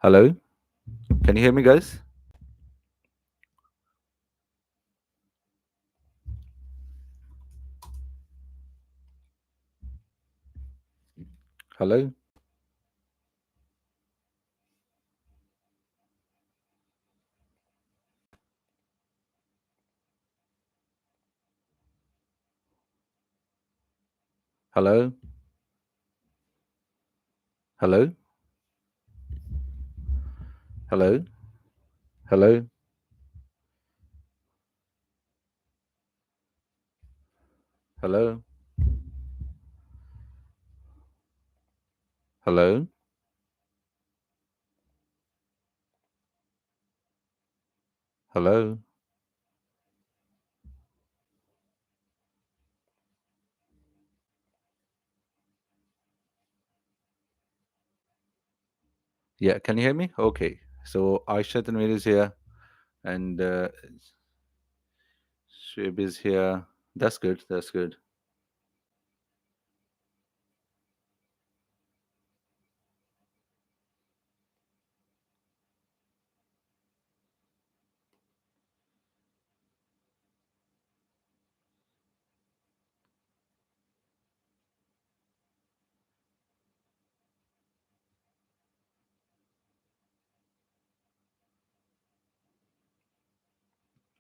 Hello, can you hear me, guys? Hello, hello, hello, hello, hello, hello, hello. Hello. Yeah, can you hear me? Okay. So Aisha Tanvir is here and Shweb is here. That's good. That's good.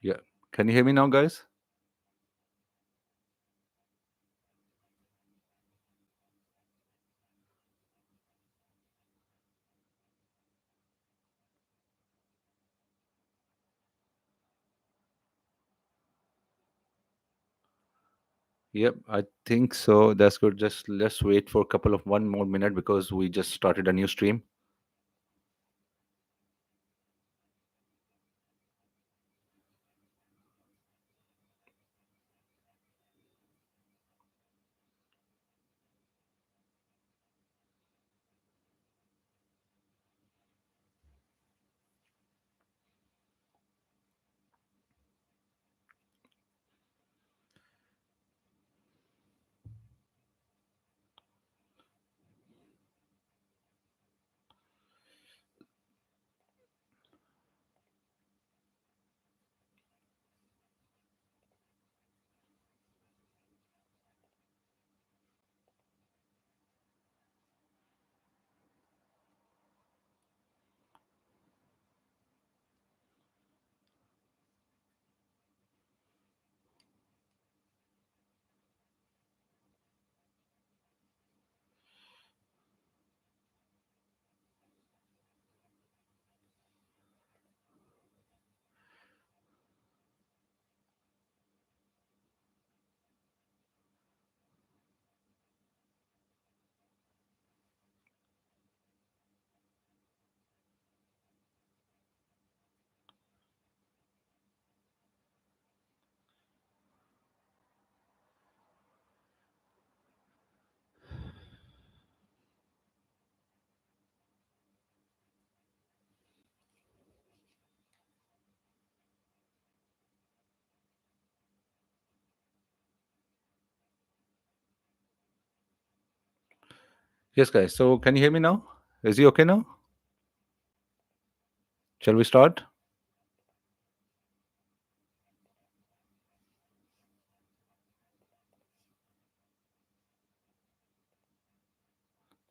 Yeah. Can you hear me now, guys? Yep, I think so. That's good. Just let's wait for a couple of 1 more minute because we just started a new stream. Yes, guys. So can you hear me now? Is he okay now? Shall we start?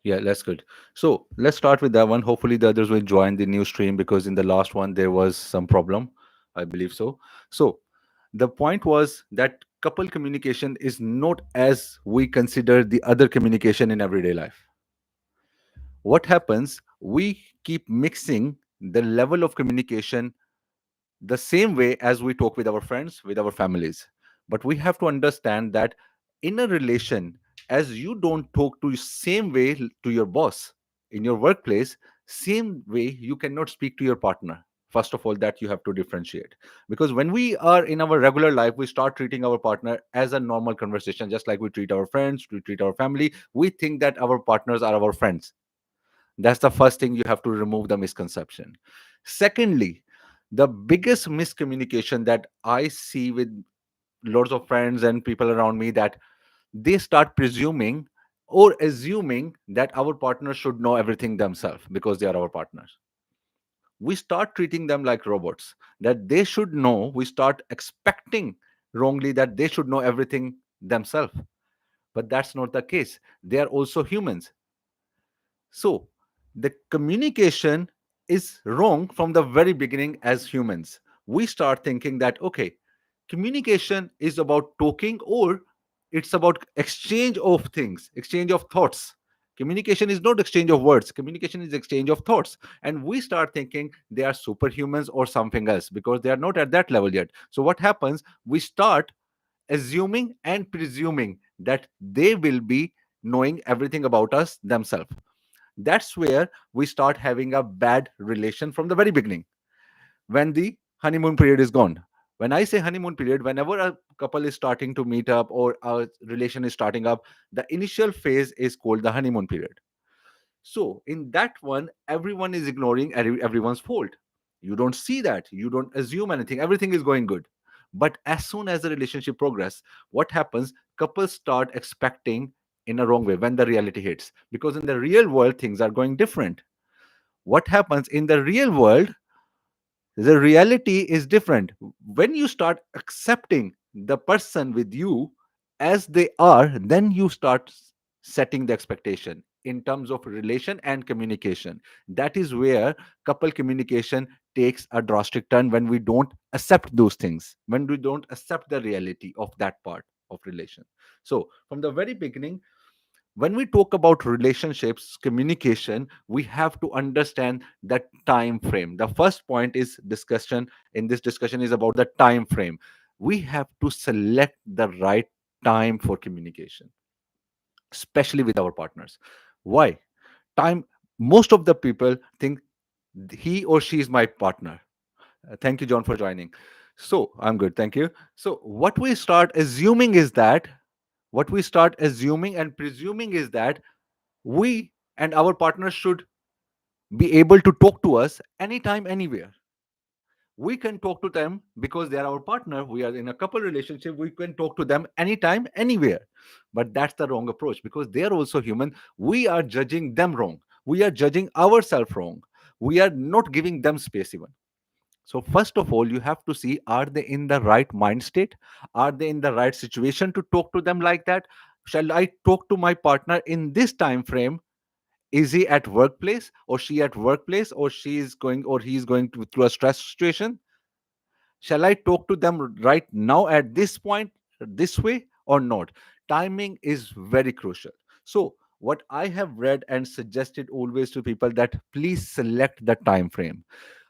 Yeah, that's good. So let's start with that one. Hopefully, the others will join the new stream because in the last one there was some problem. I believe so. So the point was that couple communication is not as we consider the other communication in everyday life. What happens? We keep mixing the level of communication the same way as we talk with our friends, with our families. But we have to understand that in a relation, as you don't talk to same way to your boss in your workplace, same way you cannot speak to your partner. First of all, that you have to differentiate. Because when we are in our regular life, we start treating our partner as a normal conversation, just like we treat our friends, we treat our family. We think that our partners are our friends. That's the first thing you have to remove the misconception. Secondly, the biggest miscommunication that I see with lots of friends and people around me, that they start presuming or assuming that our partners should know everything themselves because they are our partners. we start treating them like robots, that they should know. We start expecting wrongly that they should know everything themselves. But that's not the case. They are also humans. So the communication is wrong from the very beginning. As humans, we start thinking that, okay, communication is about talking, or it's about exchange of things, exchange of thoughts. Communication is not exchange of words, communication is exchange of thoughts. And we start thinking they are superhumans or something else, because they are not at that level yet. So what happens, we start assuming and presuming that they will be knowing everything about us themselves. That's where we start having a bad relation from the very beginning, when the honeymoon period is gone. When I say honeymoon period, whenever a couple is starting to meet up or a relation is starting up, the initial phase is called the honeymoon period. So in that one, everyone is ignoring everyone's fault. You don't see that, you don't assume anything, everything is going good. But as soon as the relationship progress, what happens, couples start expecting in a wrong way when the reality hits, because in the real world things are going different. What happens in the real world, the reality is different. When you start accepting the person with you as they are, then you start setting the expectation in terms of relation and communication. That is where couple communication takes a drastic turn, when we don't accept those things, when we don't accept the reality of that part of relation. So from the very beginning, when we talk about relationships communication, we have to understand that time frame. The first point is discussion in this discussion is about the time frame. We have to select the right time for communication, especially with our partners. Why? Time. Most of the people think he or she is my partner. Thank you, John, for joining. So I'm good, thank you. So what we start assuming and presuming is that we and our partner should be able to talk to us anytime, anywhere. We can talk to them because they are our partner. We are in a couple relationship. We can talk to them anytime, anywhere. But that's the wrong approach, because they are also human. We are judging them wrong. We are judging ourselves wrong. We are not giving them space even. So, first of all, you have to see, are they in the right mind state? Are they in the right situation to talk to them like that? Shall I talk to my partner in this time frame? Is he at workplace, or she at workplace, or she is going, or he is going through a stress situation? Shall I talk to them right now at this point, this way, or not? Timing is very crucial. So what I have read and suggested always to people, that please select the time frame.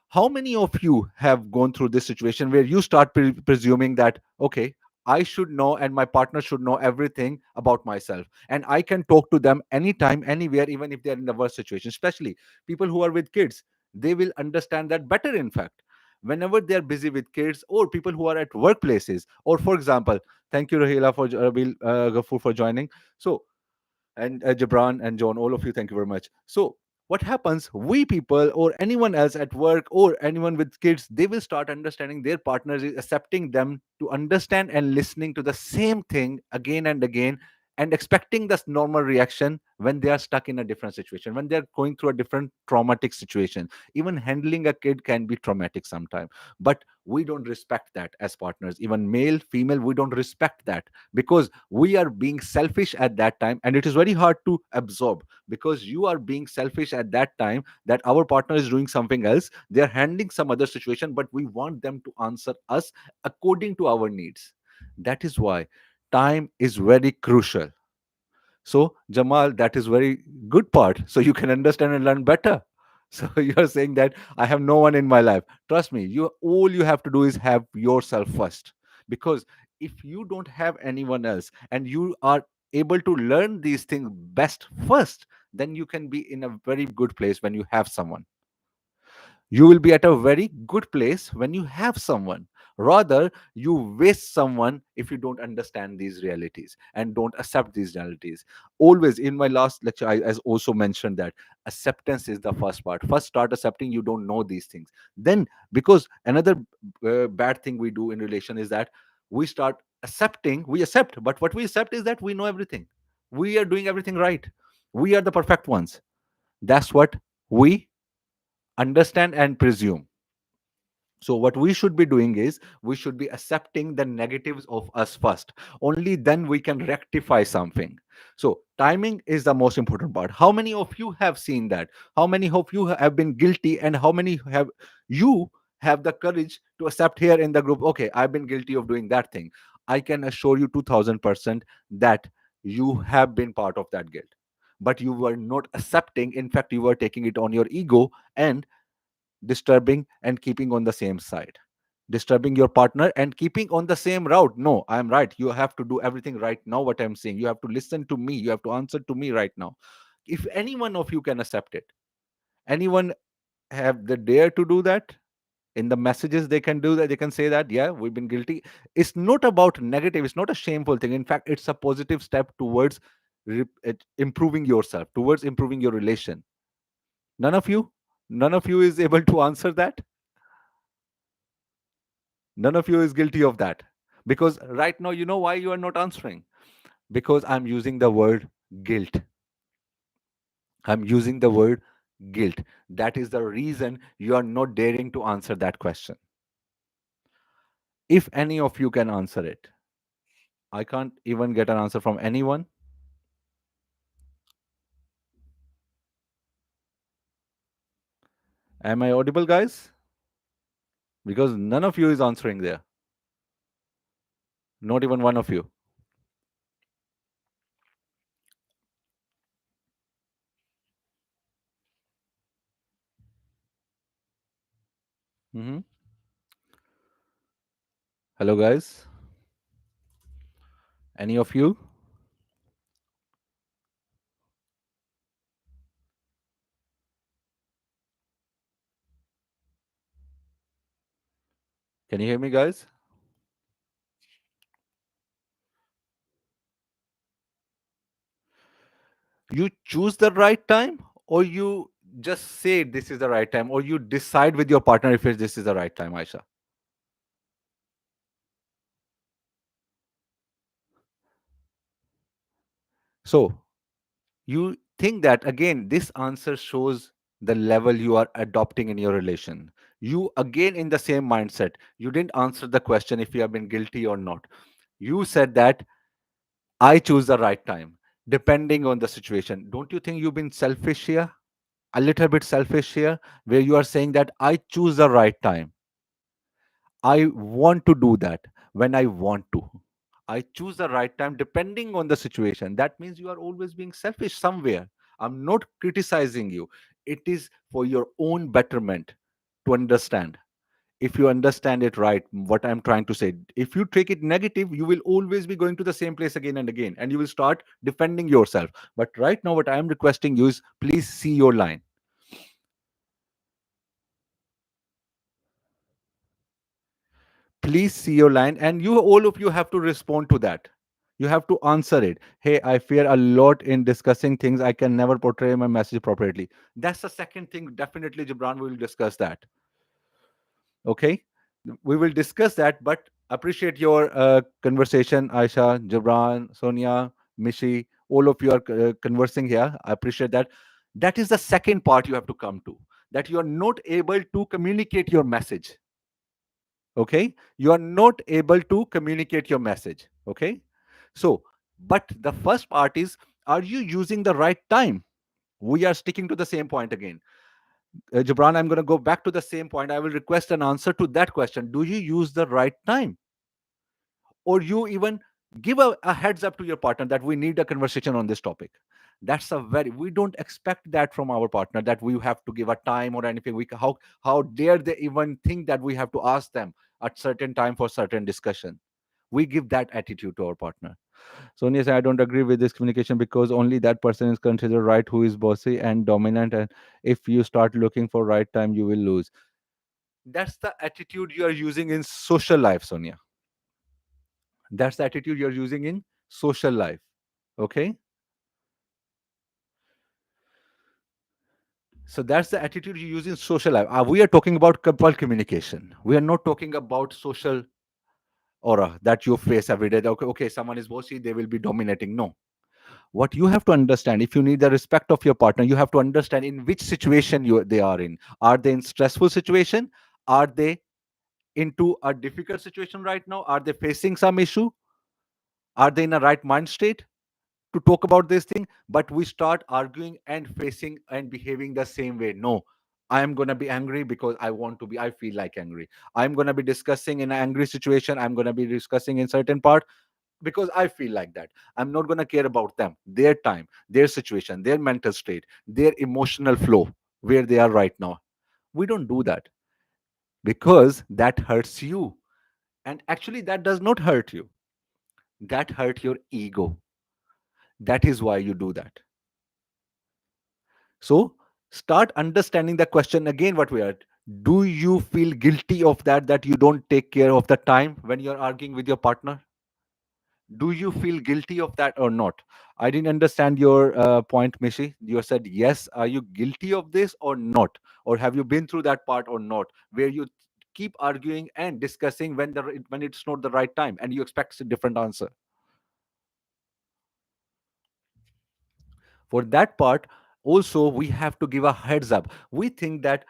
How many of you have gone through this situation where you start presuming that, okay, I should know and my partner should know everything about myself, and I can talk to them anytime, anywhere, even if they're in the worst situation? Especially people who are with kids, they will understand that better. In fact, whenever they're busy with kids, or people who are at workplaces, or for example, thank you, Rahila, for Ghafoor, for joining. So, and Jabran and John, all of you, thank you very much. So, what happens? We people, or anyone else at work, or anyone with kids, they will start understanding their partners, is accepting them to understand and listening to the same thing again and again, and expecting this normal reaction when they are stuck in a different situation, when they are going through a different traumatic situation. Even handling a kid can be traumatic sometimes, but we don't respect that as partners. Even male, female, we don't respect that, because we are being selfish at that time, and it is very hard to absorb, because you are being selfish at that time, that our partner is doing something else, they are handling some other situation, but we want them to answer us according to our needs. That is why time is very crucial. So, Jamal, that is very good part. So you can understand and learn better. So you're saying that I have no one in my life. Trust me, you all you have to do is have yourself first. Because if you don't have anyone else and you are able to learn these things best first, then you can be in a very good place when you have someone. You will be at a very good place when you have someone. Rather, you waste someone if you don't understand these realities and don't accept these realities. Always, in my last lecture, I also mentioned that acceptance is the first part. First, start accepting you don't know these things. Then, because another bad thing we do in relation is that we start accepting, we accept, but what we accept is that we know everything. We are doing everything right. We are the perfect ones. That's what we understand and presume. So what we should be doing is we should be accepting the negatives of us first. Only then we can rectify something. So timing is the most important part. How many of you have seen that? How many of you have been guilty, and how many have you have the courage to accept here in the group, okay, I've been guilty of doing that thing. I can assure you 2000% that you have been part of that guilt, but you were not accepting. In fact, you were taking it on your ego and disturbing and keeping on the same side, disturbing your partner and keeping on the same route. No, I am right, you have to do everything right now. What I'm saying, you have to listen to me, you have to answer to me right now. If any one of you can accept it, anyone have the dare to do that, in the messages they can do that, they can say that yeah, we've been guilty. It's not about negative, it's not a shameful thing. In fact, it's a positive step towards improving yourself, towards improving your relation. None of you, none of you is able to answer that. None of you is guilty of that. Because right now, you know why you are not answering? Because I'm using the word guilt. I'm using the word guilt. That is the reason you are not daring to answer that question. If any of you can answer it, I can't even get an answer from anyone. Am I audible, guys? Because none of you is answering there. Not even one of you. Hmm. Hello, guys. Any of you? Can you hear me, guys? You choose the right time, or you just say this is the right time, or you decide with your partner if this is the right time, Aisha? So you think that, again, this answer shows the level you are adopting in your relation. You again in the same mindset, you didn't answer the question if you have been guilty or not. You said that I choose the right time depending on the situation. Don't you think you've been selfish here, a little bit selfish here, where you are saying that I choose the right time, I want to do that when I want to. I choose the right time depending on the situation. That means you are always being selfish somewhere. I'm not criticizing you. It is for your own betterment to understand. If you understand it right, what I'm trying to say, if you take it negative, you will always be going to the same place again and again, and you will start defending yourself. But right now, what I'm requesting you is please see your line. Please see your line, and you, all of you, have to respond to that. You have to answer it. Hey, I fear a lot in discussing things, I can never portray my message appropriately. That's the second thing. Definitely, Gibran, we will discuss that. Okay, we will discuss that. But appreciate your conversation, Aisha, Gibran, Sonia, Mishi. All of you are conversing here. I appreciate that. That is the second part you have to come to, that you are not able to communicate your message. Okay, you are not able to communicate your message. Okay, so but the first part is, are you using the right time? We are sticking to the same point again. Jabran, I'm going to go back to the same point. I will request an answer to that question. Do you use the right time, or you even give a heads up to your partner that we need a conversation on this topic? That's a very, we don't expect that from our partner, that we have to give a time or anything. We how dare they even think that we have to ask them at certain time for certain discussion? We give that attitude to our partner. Sonia said, I don't agree with this communication because only that person is considered right who is bossy and dominant. And if you start looking for right time, you will lose. That's the attitude you are using in social life, Sonia. That's the attitude you're using in social life. Okay. So that's the attitude you use in social life. We are talking about couple communication. We are not talking about social aura that you face every day. Okay, okay, someone is bossy, they will be dominating. No. What you have to understand, if you need the respect of your partner, you have to understand in which situation they are in. Are they in stressful situation? Are they into a difficult situation right now? Are they facing some issue? Are they in a right mind state to talk about this thing? But we start arguing and facing and behaving the same way. No, I am going to be angry because I want to be, I feel like angry. I'm going to be discussing in an angry situation, I'm going to be discussing in certain part because I feel like that. I'm not going to care about them, their time, their situation, their mental state, their emotional flow, where they are right now. We don't do that because that hurts you. And actually, that does not hurt you. That hurt your ego. That is why you do that. So start understanding the question again. What we are, do you feel guilty of that, that you don't take care of the time when you're arguing with your partner? Do you feel guilty of that or not? I didn't understand your point, Mishi. You said yes. Are you guilty of this or not? Or have you been through that part or not, where you keep arguing and discussing when it's not the right time and you expect a different answer? For that part, also we have to give a heads up. We think that,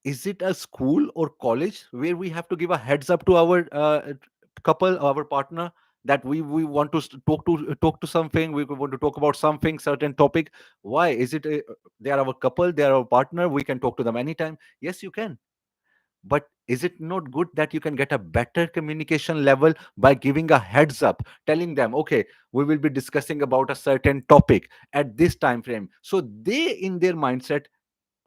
is it a school or college where we have to give a heads up to our couple, our partner, that we want to talk to something, we want to talk about something, certain topic? Why is it they are our couple, they are our partner, we can talk to them anytime? Yes, you can. But is it not good that you can get a better communication level by giving a heads up, telling them, okay, we will be discussing about a certain topic at this time frame, so they in their mindset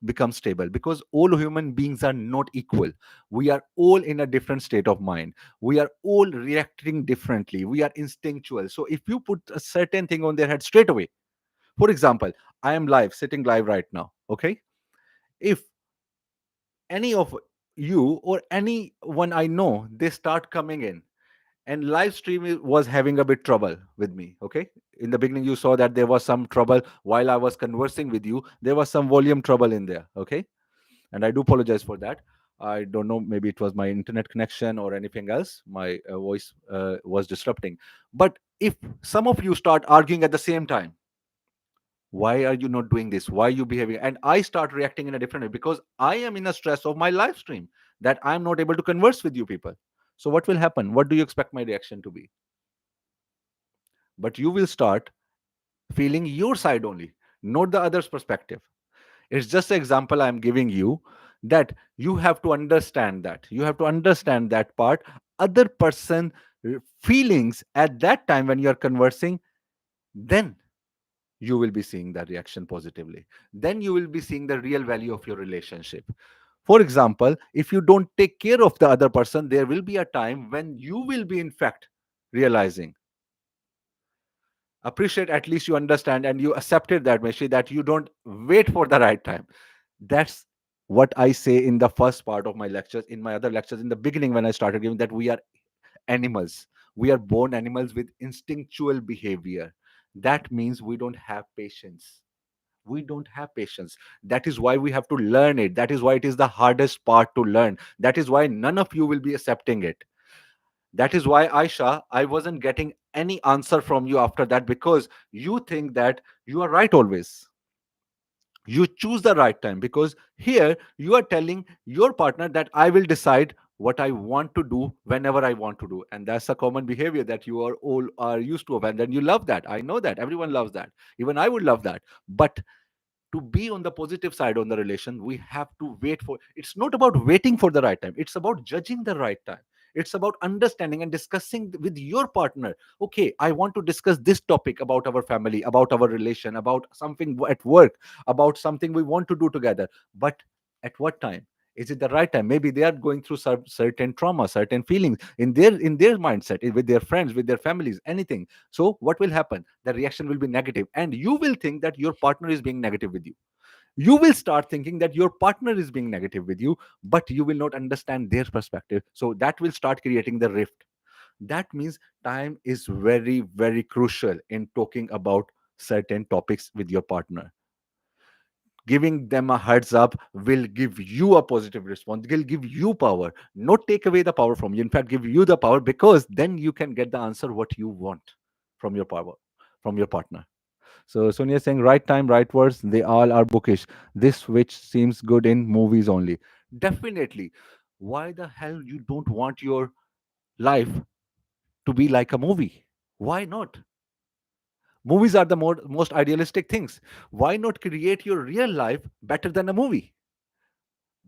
become stable? Because all human beings are not equal. We are all in a different state of mind. We are all reacting differently. We are instinctual. So if you put a certain thing on their head straight away, for example, I am live, sitting live right now. Okay. If any of you or anyone I know, they start coming in, and live stream was having a bit trouble with me. Okay. In the beginning, you saw that there was some trouble while I was conversing with you. There was some volume trouble in there. Okay. And I do apologize for that. I don't know, maybe it was my internet connection or anything else. My voice was disrupting. But if some of you start arguing at the same time, why are you not doing this? Why are you behaving? And I start reacting in a different way because I am in a stress of my live stream, that I'm not able to converse with you people. So what will happen? What do you expect my reaction to be? But you will start feeling your side only, not the other's perspective. It's just an example I'm giving you, that you have to understand that. You have to understand that part. Other person feelings at that time when you are conversing, then you will be seeing that reaction positively. Then you will be seeing the real value of your relationship. For example, if you don't take care of the other person, there will be a time when you will be, in fact, realizing, appreciate, at least you understand and you accepted that, Meshi, that you don't wait for the right time. That's what I say in the first part of my lectures, in my other lectures, in the beginning when I started giving, that we are animals. We are born animals with instinctual behavior. That means we don't have patience. We don't have patience. That is why we have to learn it. That is why it is the hardest part to learn. That is why none of you will be accepting it. That is why, Aisha, I wasn't getting any answer from you after that, because you think that you are right always. You choose the right time, because here you are telling your partner that I will decide what I want to do whenever I want to do. And that's a common behavior that you are all are used to. And then you love that. I know that. Everyone loves that. Even I would love that. But to be on the positive side on the relation, we have to wait for, it's not about waiting for the right time, it's about judging the right time. It's about understanding and discussing with your partner, okay, I want to discuss this topic about our family, about our relation, about something at work, about something we want to do together. But at what time? Is it the right time? Maybe they are going through certain trauma, certain feelings in their mindset, with their friends, with their families, anything. So what will happen? The reaction will be negative, and you will think that your partner is being negative with you. You will start thinking that your partner is being negative with you, but you will not understand their perspective. So that will start creating the rift. That means time is very, very crucial in talking about certain topics with your partner. Giving them a heads up will give you a positive response, will give you power, not take away the power from you. In fact, give you the power, because then you can get the answer what you want from your power, from your partner. So Sonia is saying right time, right words, they all are bookish. This which seems good in movies only. Definitely. Why the hell you don't want your life to be like a movie? Why not? Movies are the most idealistic things. Why not create your real life better than a movie?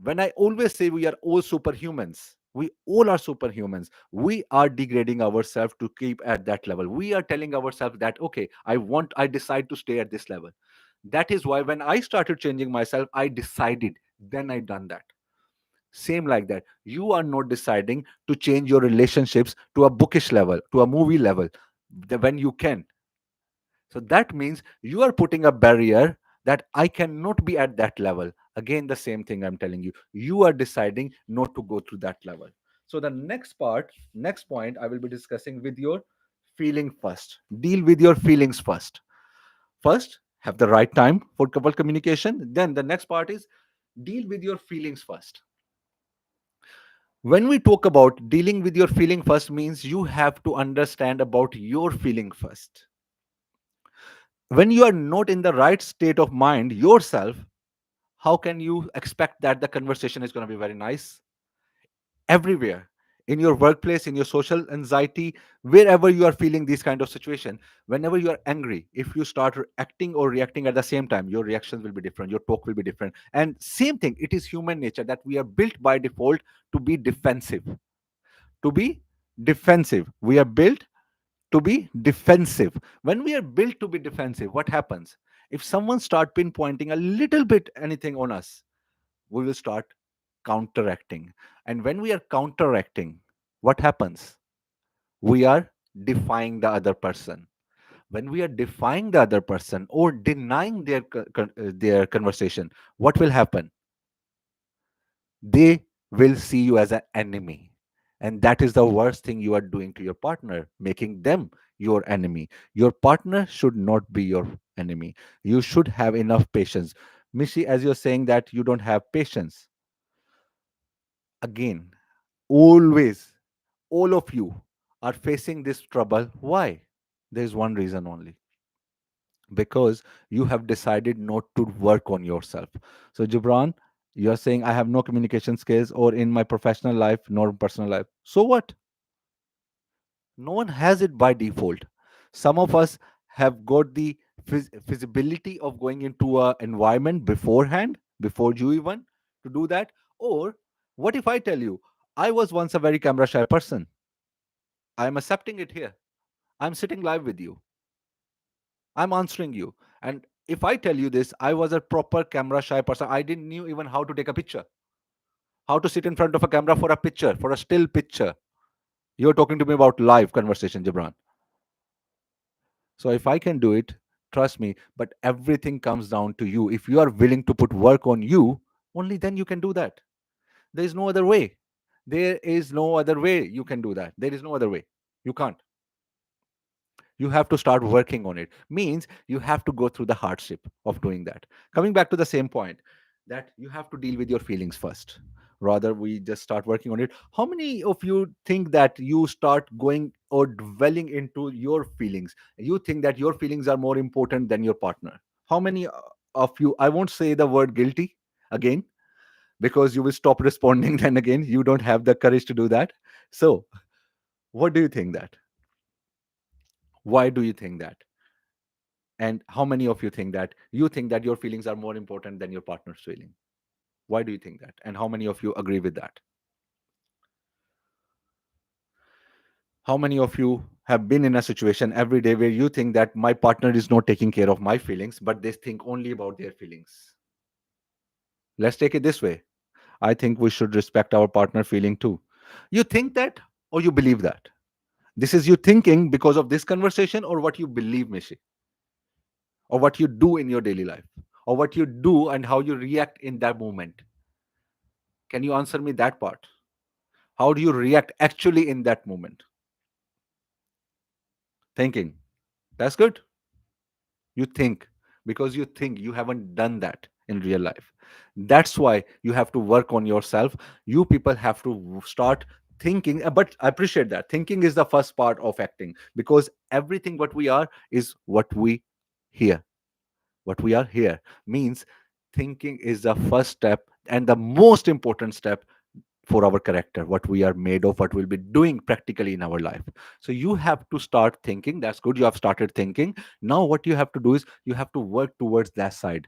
When I always say we are all superhumans, we all are superhumans. We are degrading ourselves to keep at that level. We are telling ourselves that, okay, I decide to stay at this level. That is why when I started changing myself, I decided, then I done that. Same like that. You are not deciding to change your relationships to a bookish level, to a movie level, when you can. So that means you are putting a barrier that I cannot be at that level. Again, the same thing I'm telling you. You are deciding not to go through that level. So the next point I will be discussing with your feeling first. Deal with your feelings first. First, have the right time for couple communication. Then the next part is deal with your feelings first. When we talk about dealing with your feeling first means you have to understand about your feeling first. When you are not in the right state of mind yourself, how can you expect that the conversation is going to be very nice? Everywhere, in your workplace, in your social anxiety, wherever you are feeling this kind of situation, whenever you are angry, if you start acting or reacting at the same time, your reactions will be different, your talk will be different. And same thing, it is human nature that we are built by default to be defensive. To be defensive, we are built to be defensive. When we are built to be defensive, what happens? If someone start pinpointing a little bit anything on us, we will start counteracting. And when we are counteracting, what happens? We are defying the other person. When we are defying the other person or denying their conversation, what will happen? They will see you as an enemy. And that is the worst thing you are doing to your partner, making them your enemy. Your partner should not be your enemy. You should have enough patience. Mishi, as you're saying that you don't have patience, again, always, all of you are facing this trouble. Why? There's one reason only, because you have decided not to work on yourself. So, Gibran, you're saying I have no communication skills or in my professional life nor personal life. So what? No one has it by default. Some of us have got the feasibility of going into a environment beforehand, before you even to do that. Or what if I tell you, I was once a very camera shy person. I'm accepting it here. I'm sitting live with you. I'm answering you. And if I tell you this, I was a proper camera shy person. I didn't knew even how to take a picture, how to sit in front of a camera for a picture, for a still picture. You're talking to me about live conversation, Jibran. So if I can do it, trust me, but everything comes down to you. If you are willing to put work on you, only then you can do that. There is no other way. There is no other way you can do that. There is no other way. You can't. You have to start working on it. Means you have to go through the hardship of doing that. Coming back to the same point, that you have to deal with your feelings first. Rather, we just start working on it. How many of you think that you start going or dwelling into your feelings? You think that your feelings are more important than your partner? How many of you, I won't say the word guilty again, because you will stop responding, then again you don't have the courage to do that. So what do you think that? Why do you think that? And how many of you think that your feelings are more important than your partner's feeling? Why do you think that? And how many of you agree with that? How many of you have been in a situation every day where you think that my partner is not taking care of my feelings, but they think only about their feelings? Let's take it this way. I think we should respect our partner feeling too. You think that, or you believe that? This is you thinking because of this conversation, or what you believe, Mishi, or what you do in your daily life, or what you do and how you react in that moment. Can you answer me that part? How do you react actually in that moment? Thinking. That's good. You think, because you think, you haven't done that in real life. That's why you have to work on yourself. You people have to start thinking. But I appreciate that. Thinking is the first part of acting, because everything what we are is what we here. What we are here means thinking is the first step and the most important step for our character, what we are made of, what we'll be doing practically in our life. So you have to start thinking. That's good. You have started thinking. Now, what you have to do is you have to work towards that side,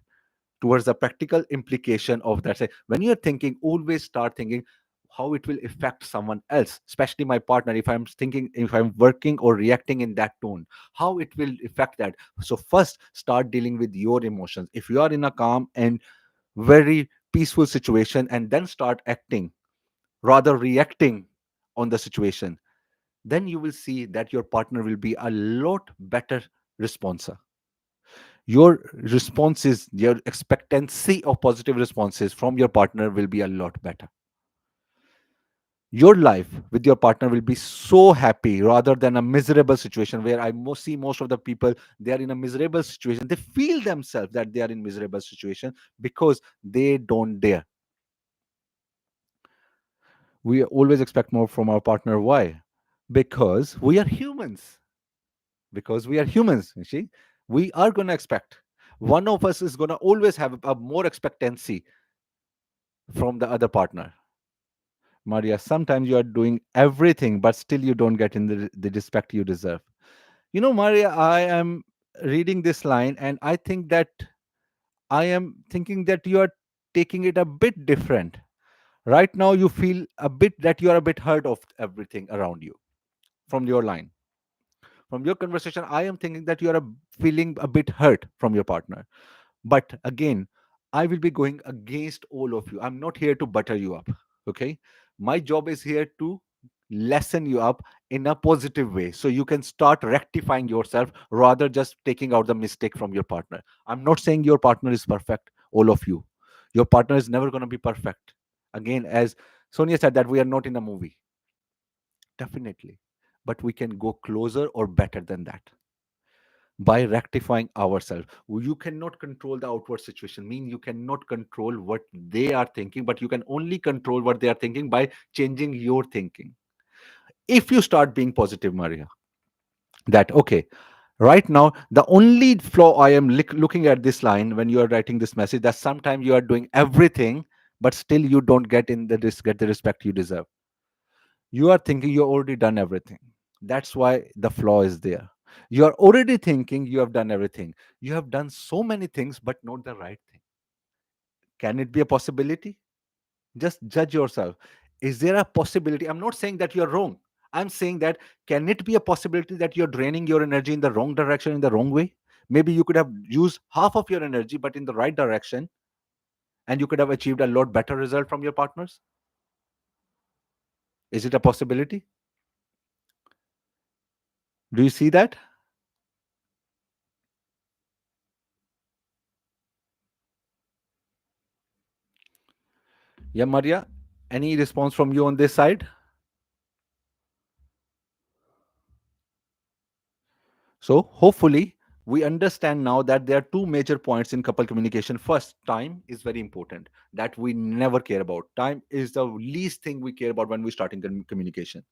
towards the practical implication of that. Say, when you're thinking, always start thinking how it will affect someone else, especially my partner. If I'm thinking, if I'm working or reacting in that tone, how it will affect that. So first, start dealing with your emotions. If you are in a calm and very peaceful situation, and then start acting, rather reacting on the situation, then you will see that your partner will be a lot better responser. Your responses, your expectancy of positive responses from your partner will be a lot better. Your life with your partner will be so happy rather than a miserable situation where see most of the people, they are in a miserable situation. They feel themselves that they are in miserable situation because they don't dare. We always expect more from our partner. Why? Because we are humans. Because we are humans, you see. We are going to expect. One of us is going to always have a more expectancy from the other partner. Maria, sometimes you are doing everything, but still you don't get in the respect you deserve. You know, Maria, I am reading this line and I think that I am thinking that you are taking it a bit different. Right now, you feel a bit that you are a bit hurt of everything around you from your line. From your conversation, I am thinking that you are feeling a bit hurt from your partner. But again, I will be going against all of you. I'm not here to butter you up. Okay. My job is here to lessen you up in a positive way so you can start rectifying yourself rather just taking out the mistake from your partner. I'm not saying your partner is perfect, all of you. Your partner is never going to be perfect. Again, as Sonia said, that we are not in a movie. Definitely. But we can go closer or better than that by rectifying ourselves. You cannot control the outward situation, mean you cannot control what they are thinking, but you can only control what they are thinking by changing your thinking. If you start being positive, Maria, that okay, right now the only flaw I am looking at this line when you are writing this message, that sometimes you are doing everything but still you don't get the respect you deserve. You are thinking you already done everything. That's why the flaw is there. You are already thinking you have done everything. You have done so many things but not the right thing. Can it be a possibility? Just judge yourself. Is there a possibility? I'm not saying that you're wrong. I'm saying that can it be a possibility that you're draining your energy in the wrong direction, in the wrong way? Maybe you could have used half of your energy but in the right direction, and you could have achieved a lot better result from your partners. Is it a possibility? Do you see that? Yeah, Maria, any response from you on this side? So, hopefully, we understand now that there are two major points in couple communication. First, time is very important, that we never care about. Time is the least thing we care about when we start in communication.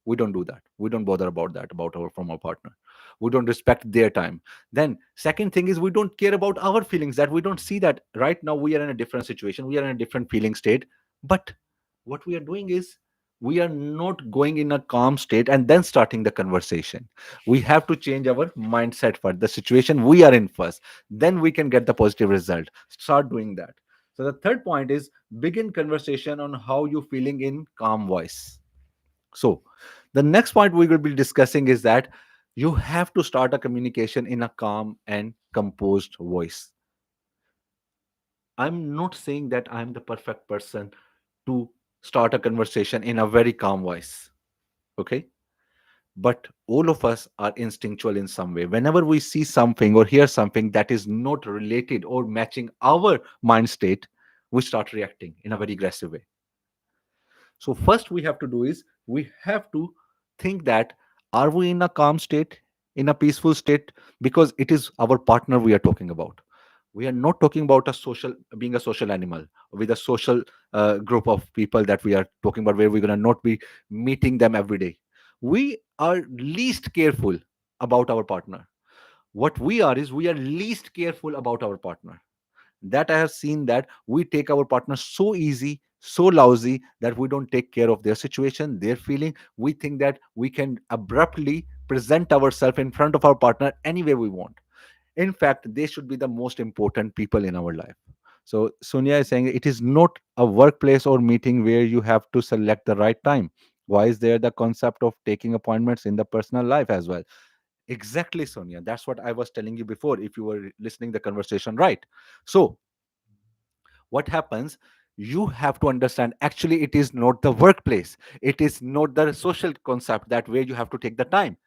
We don't do that. We don't bother about that about our from our partner. We don't respect their time. Then second thing is we don't care about our feelings, that we don't see that right now we are in a different situation, we are in a different feeling state. But what we are doing is we are not going in a calm state and then starting the conversation. We have to change our mindset for the situation we are in first, then we can get the positive result. Start doing that. So the third point is begin conversation on how you feeling in calm voice. So, the next point we will be discussing is that you have to start a communication in a calm and composed voice. I'm not saying that I'm the perfect person to start a conversation in a very calm voice. Okay. But all of us are instinctual in some way. Whenever we see something or hear something that is not related or matching our mind state, we start reacting in a very aggressive way. So first we have to do is we have to think that are we in a calm state, in a peaceful state, because it is our partner we are talking about. We are not talking about a social being a social animal with a social group of people that we are talking about where we're going to not be meeting them every day. We are least careful about our partner. What we are is we are least careful about our partner. That I have seen, that we take our partner so easy, so lousy, that we don't take care of their situation, their feeling. We think that we can abruptly present ourselves in front of our partner any way we want. In fact, they should be the most important people in our life. So Sonia is saying it is not a workplace or meeting where you have to select the right time. Why is there the concept of taking appointments in the personal life as well? Exactly, Sonia, that's what I was telling you before, if you were listening the conversation right. So what happens, you have to understand, actually it is not the workplace, it is not the social concept that where you have to take the time.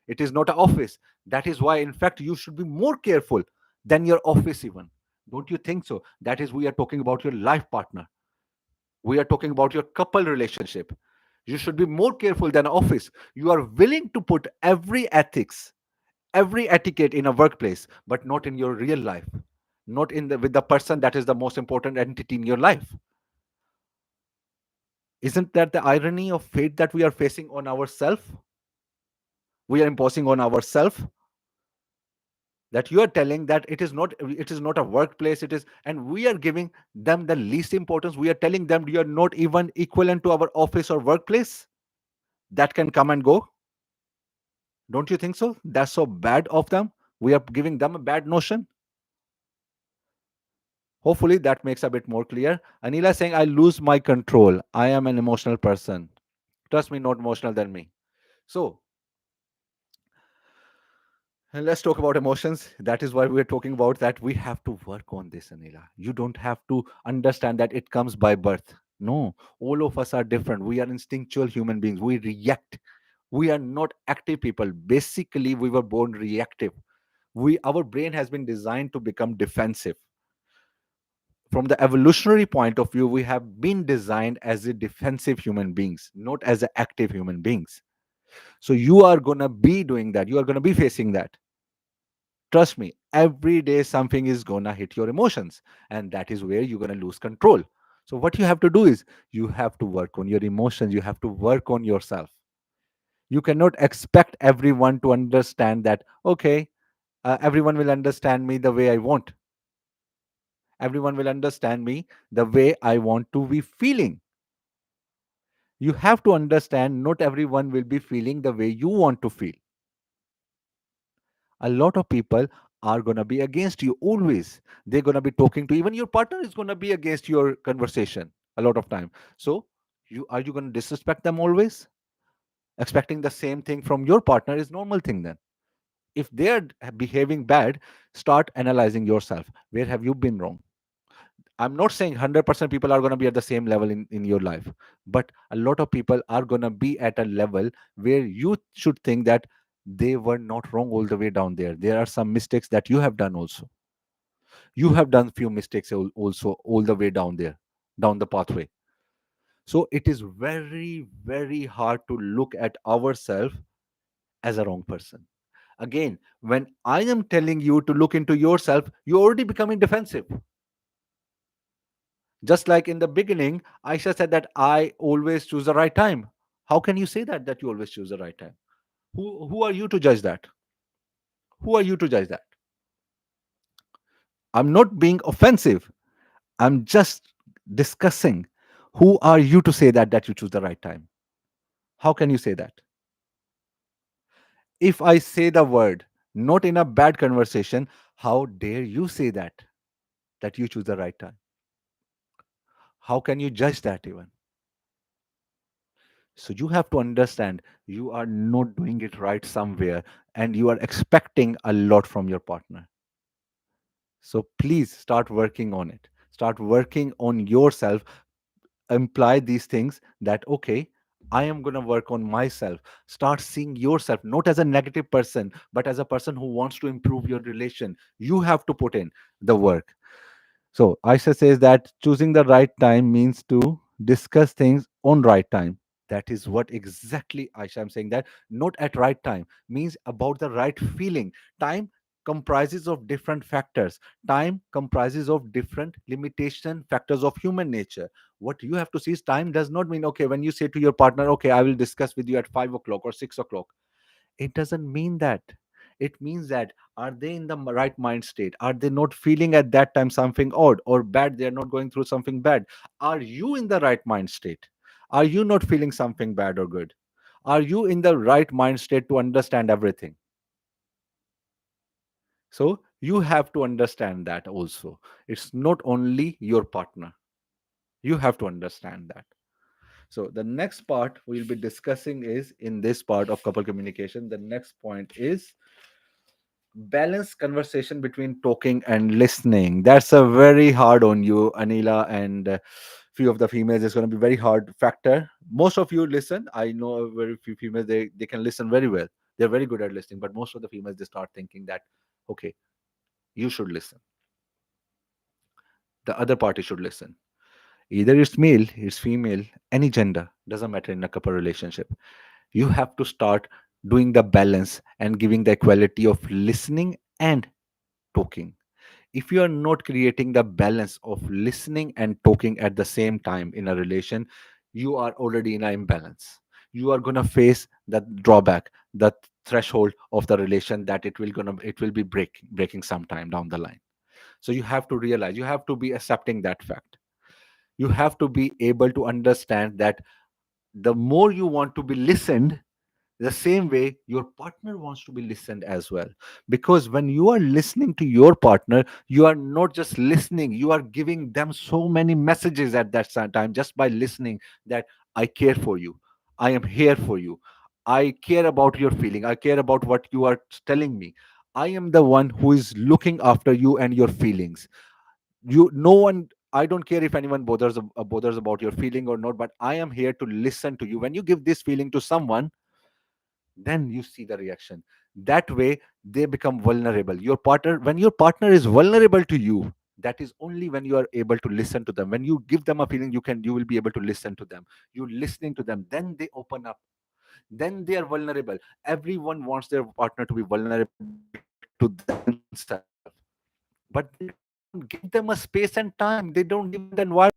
It is not an office. That is why in fact you should be more careful than your office even. Don't you think so? That is, we are talking about your life partner, we are talking about your couple relationship. You should be more careful than office. You are willing to put every ethics, every etiquette in a workplace, but not in your real life, not in the with the person that is the most important entity in your life. Isn't that the irony of fate that we are facing on ourselves? We are imposing on ourselves, that you are telling that it is not a workplace, it is, and we are giving them the least importance. We are telling them you are not even equivalent to our office or workplace that can come and go. Don't you think so? That's so bad of them. We are giving them a bad notion. Hopefully that makes a bit more clear. Anila is saying, I lose my control, I am an emotional person. Trust me, not emotional than me. So and let's talk about emotions. That is why we're talking about that. We have to work on this, Anila. You don't have to understand that it comes by birth. No, all of us are different. We are instinctual human beings. We react. We are not active people. Basically, we were born reactive. Our brain has been designed to become defensive. From the evolutionary point of view, we have been designed as a defensive human beings, not as a active human beings. So you are gonna be doing that. You are gonna be facing that. Trust me, every day something is gonna hit your emotions, and that is where you're gonna lose control. So, what you have to do is you have to work on your emotions, you have to work on yourself. You cannot expect everyone to understand that, okay, everyone will understand me the way I want. Everyone will understand me the way I want to be feeling. You have to understand not everyone will be feeling the way you want to feel. A lot of people are going to be against you always. They're going to be talking to, even your partner is going to be against your conversation a lot of time. So you going to disrespect them always? Expecting the same thing from your partner is normal thing. Then if they're behaving bad, start analyzing yourself. Where have you been wrong? I'm not saying 100% people are going to be at the same level in your life, but a lot of people are going to be at a level where you should think that they were not wrong all the way down there. There are some mistakes that you have done also. You have done few mistakes also all the way down there, down the pathway. So it is very, very hard to look at ourselves as a wrong person. Again, when I am telling you to look into yourself, you're already becoming defensive. Just like in the beginning, Aisha said that I always choose the right time. How can you say that you always choose the right time? Who are you to judge that? Who are you to judge that? I'm not being offensive. I'm just discussing. Who are you to say that you choose the right time? How can you say that? If I say the word not in a bad conversation, how dare you say that you choose the right time? How can you judge that even? So you have to understand you are not doing it right somewhere, and you are expecting a lot from your partner. So please start working on it. Start working on yourself. Imply these things that, okay, I am going to work on myself. Start seeing yourself not as a negative person, but as a person who wants to improve your relation. You have to put in the work. So Aisha says that choosing the right time means to discuss things on right time. That is what exactly Aisha I'm saying, that not at right time means about the right feeling. Time comprises of different factors. Time comprises of different limitation factors of human nature. What you have to see is time does not mean, okay, when you say to your partner, okay, I will discuss with you at 5 o'clock or 6 o'clock. It doesn't mean that. It means that are they in the right mind state? Are they not feeling at that time something odd or bad? They're not going through something bad. Are you in the right mind state? Are you not feeling something bad or good? Are you in the right mind state to understand everything? So you have to understand that also. It's not only your partner. You have to understand that. So the next part we'll be discussing is in this part of couple communication. The next point is balance conversation between talking and listening. That's a very hard on you, Anila, and few of the females. It's going to be very hard factor. Most of you listen. I know very few females. They can listen very well. They're very good at listening. But most of the females, they start thinking that, okay, you should listen. The other party should listen. Either it's male, it's female, any gender, doesn't matter in a couple relationship. You have to start doing the balance and giving the equality of listening and talking. If you are not creating the balance of listening and talking at the same time in a relation, you are already in an imbalance. You are going to face the drawback, the threshold of the relation, that it will be breaking sometime down the line. So you have to realize, you have to be accepting that fact. You have to be able to understand that the more you want to be listened, the same way your partner wants to be listened as well. Because when you are listening to your partner, you are not just listening, you are giving them so many messages at that time, just by listening, that I care for you, I am here for you, I care about your feeling, I care about what you are telling me, I am the one who is looking after you and your feelings. You, no one, I don't care if anyone bothers about your feeling or not, but I am here to listen to you. When you give this feeling to someone, then you see the reaction. That way they become vulnerable. Your partner, when your partner is vulnerable to you, that is only when you are able to listen to them. When you give them a feeling, you will be able to listen to them. You listening to them, then they open up, then they are vulnerable. Everyone wants their partner to be vulnerable to themselves, but they don't give them a space and time, they don't give them the environment.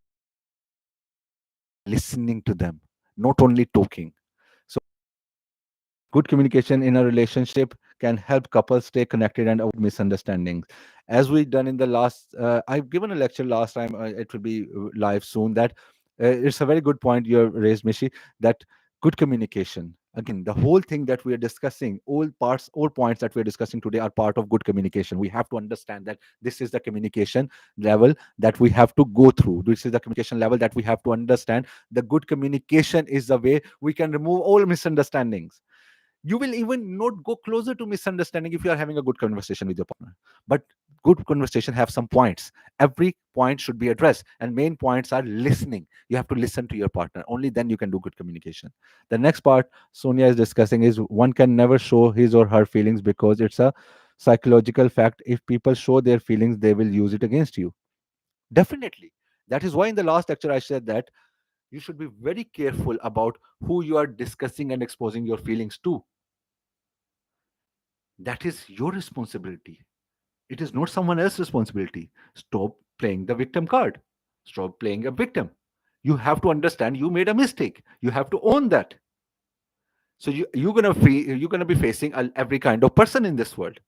By listening to them, not only talking. So good communication in a relationship can help couples stay connected and avoid misunderstandings. As we done in the last, I've given a lecture last time. It will be live soon. That it's a very good point you have raised, Mishi. That good communication. Again, the whole thing that we are discussing, all points that we are discussing today are part of good communication. We have to understand that this is the communication level that we have to go through. This is the communication level that we have to understand. The good communication is the way we can remove all misunderstandings. You will even not go closer to misunderstanding if you are having a good conversation with your partner. But good conversation have some points. Every point should be addressed, and main points are listening. You have to listen to your partner, only then you can do good communication. The next part Sonia is discussing is one can never show his or her feelings because it's a psychological fact. If people show their feelings, they will use it against you. Definitely. That is why in the last lecture I said that you should be very careful about who you are discussing and exposing your feelings to. That is your responsibility. It is not someone else's responsibility. Stop playing the victim card. Stop playing a victim. You have to understand you made a mistake. You have to own that. So you're gonna be facing every kind of person in this world.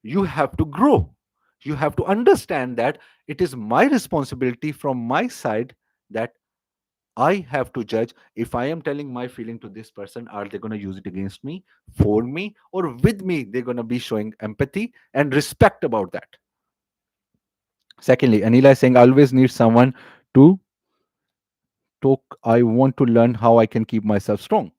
You have to grow. You have to understand that it is my responsibility from my side, that I have to judge if I am telling my feeling to this person, are they going to use it against me, for me, or with me? They're going to be showing empathy and respect about that. Secondly, Anila is saying, I always need someone to talk. I want to learn how I can keep myself strong.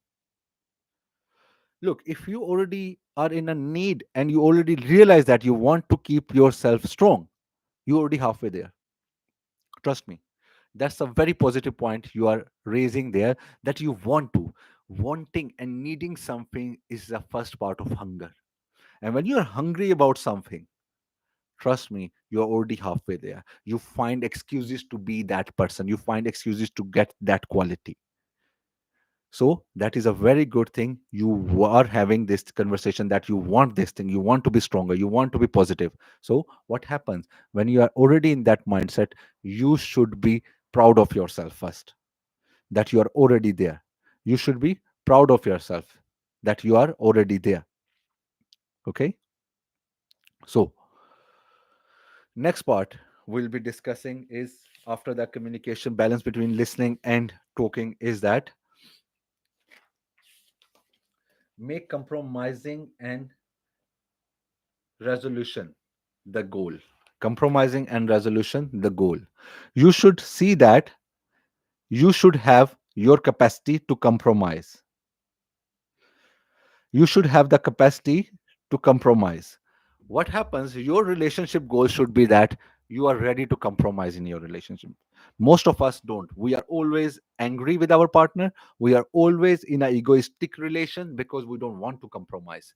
Look, if you already are in a need and you already realize that you want to keep yourself strong, you're already halfway there. Trust me. That's a very positive point you are raising there, that you want to. Wanting and needing something is the first part of hunger. And when you're hungry about something, trust me, you're already halfway there. You find excuses to be that person, you find excuses to get that quality. So that is a very good thing. You are having this conversation that you want this thing, you want to be stronger, you want to be positive. So what happens when you are already in that mindset? You should be proud of yourself first, that you are already there. You should be proud of yourself that you are already there. Okay. So, next part we'll be discussing is, after that communication balance between listening and talking, is that make compromising and resolution the goal. Compromising and resolution the goal. You should see that you should have your capacity to compromise. You should have the capacity to compromise. What happens, your relationship goal should be that you are ready to compromise in your relationship. Most of us don't. We are always angry with our partner. We are always in an egoistic relation because we don't want to compromise,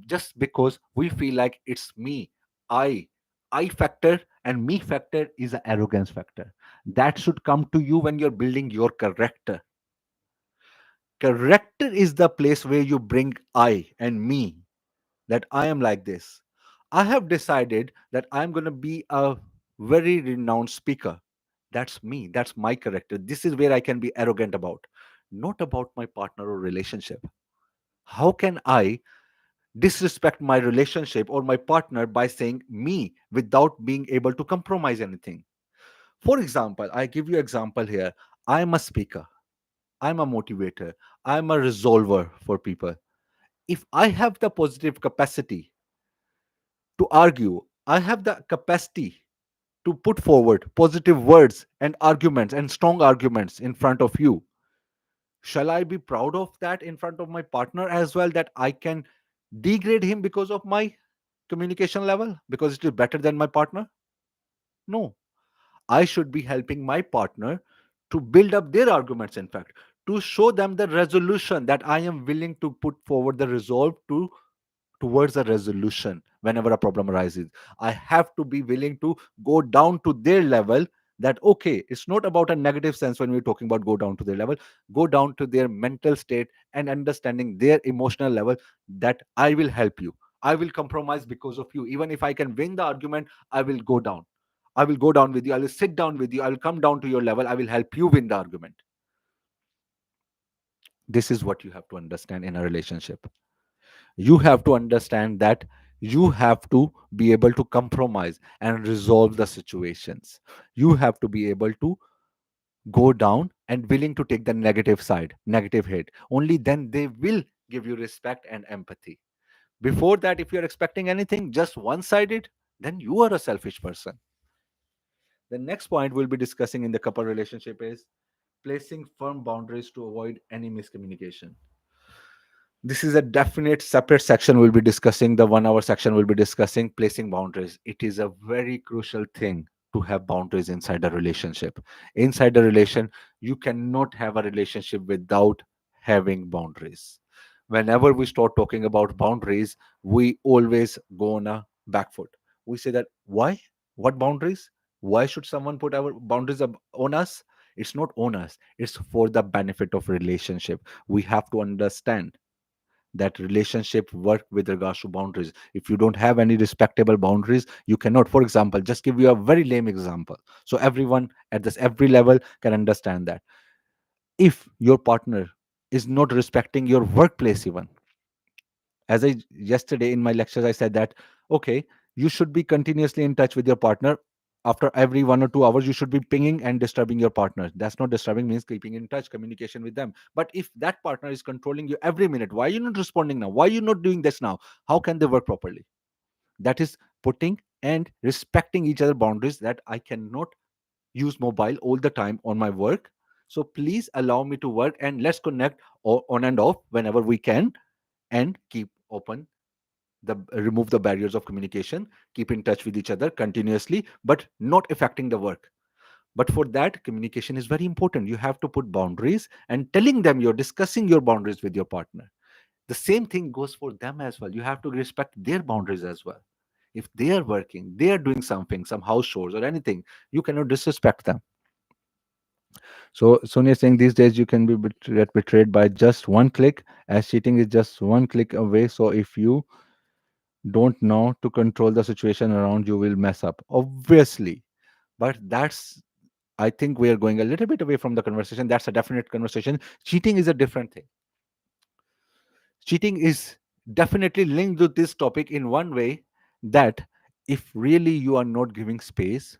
just because we feel like it's me, i I factor, and me factor is an arrogance factor. That should come to you when you're building your character. Character is the place where you bring I and me, that I am like this. I have decided that I'm going to be a very renowned speaker. That's me. That's my character. This is where I can be arrogant about, not about my partner or relationship. How can I disrespect my relationship or my partner by saying me without being able to compromise anything? For example, I give you example here. I'm a speaker. I'm a motivator. I'm a resolver for people. If I have the positive capacity to argue, I have the capacity to put forward positive words and arguments and strong arguments in front of you. Shall I be proud of that in front of my partner as well, that I can degrade him because of my communication level, because it is better than my partner? No. I should be helping my partner to build up their arguments, in fact, to show them the resolution, that I am willing to put forward the resolve to towards a resolution whenever a problem arises. I have to be willing to go down to their level. That okay, it's not about a negative sense when we're talking about go down to their level, go down to their mental state and understanding their emotional level, that I will help you. I will compromise because of you. Even if I can win the argument, I will go down. I will go down with you. I will sit down with you. I will come down to your level. I will help you win the argument. This is what you have to understand in a relationship. You have to understand that you have to be able to compromise and resolve the situations. You have to be able to go down and willing to take the negative side, negative hit. Only then they will give you respect and empathy. Before that, if you're expecting anything just one sided, then you are a selfish person. The next point we'll be discussing in the couple relationship is placing firm boundaries to avoid any miscommunication. This is a definite separate section we'll be discussing. The 1 hour section will be discussing placing boundaries. It is a very crucial thing to have boundaries inside a relationship. Inside a relation, you cannot have a relationship without having boundaries. Whenever we start talking about boundaries, we always go on a back foot. We say that why? What boundaries? Why should someone put our boundaries on us? It's not on us. It's for the benefit of relationship. We have to understand that relationship work with regards to boundaries. If you don't have any respectable boundaries, you cannot. For example, just give you a very lame example so everyone at this every level can understand that. If your partner is not respecting your workplace, even as I yesterday in my lectures I said that okay, you should be continuously in touch with your partner. After every 1 or 2 hours you should be pinging and disturbing your partner. That's not disturbing, means keeping in touch, communication with them. But if that partner is controlling you every minute, why are you not responding now, why are you not doing this now, how can they work properly? That is putting and respecting each other boundaries, that I cannot use mobile all the time on my work, so please allow me to work, and let's connect on and off whenever we can, and keep open the remove the barriers of communication, keep in touch with each other continuously, but not affecting the work. But for that, communication is very important. You have to put boundaries and telling them you're discussing your boundaries with your partner. The same thing goes for them as well. You have to respect their boundaries as well. If they are working, they are doing something, some house chores or anything, you cannot disrespect them. So Sonia is saying these days you can be betrayed by just one click, as cheating is just one click away. So if you don't know to control the situation around you, will mess up obviously. But that's, I think we are going a little bit away from the conversation. That's a definite conversation. Cheating is a different thing. Cheating is definitely linked to this topic in one way, that If really you are not giving space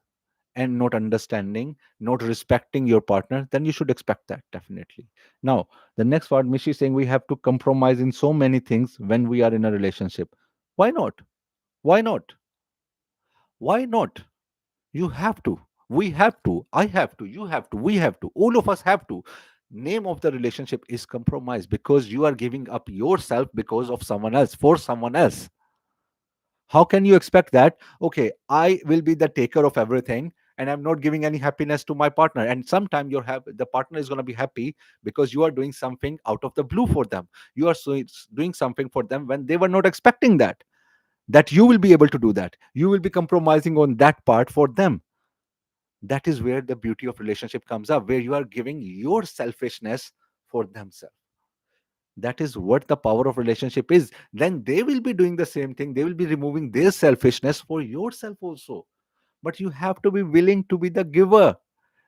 and not understanding, not respecting your partner, then you should expect that definitely. Now, the next part, Mishi is saying we have to compromise in so many things when we are in a relationship. Why not? Why not? Why not? You have to. We have to. I have to. You have to. We have to. All of us have to. Name of the relationship is compromise because you are giving up yourself because of someone else, for someone else. How can you expect that? Okay, I will be the taker of everything and I'm not giving any happiness to my partner. And sometime the partner is going to be happy because you are doing something out of the blue for them. You are doing something for them when they were not expecting that you will be able to do that. You will be compromising on that part for them. That is where the beauty of relationship comes up, where you are giving your selfishness for themselves. That is what the power of relationship is. Then they will be doing the same thing, they will be removing their selfishness for yourself also. But you have to be willing to be the giver,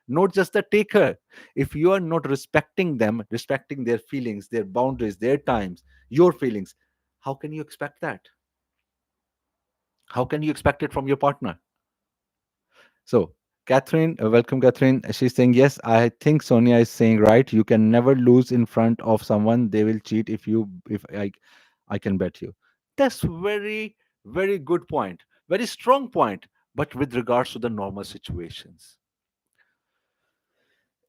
not just the taker. If you are not respecting them, respecting their feelings, their boundaries, their times, your feelings, how can you expect that? How can you expect it from your partner? So, Catherine, welcome, Catherine. She's saying, yes, I think Sonia is saying right. You can never lose in front of someone. They will cheat if I can bet you. That's very, very good point. Very strong point. But with regards to the normal situations,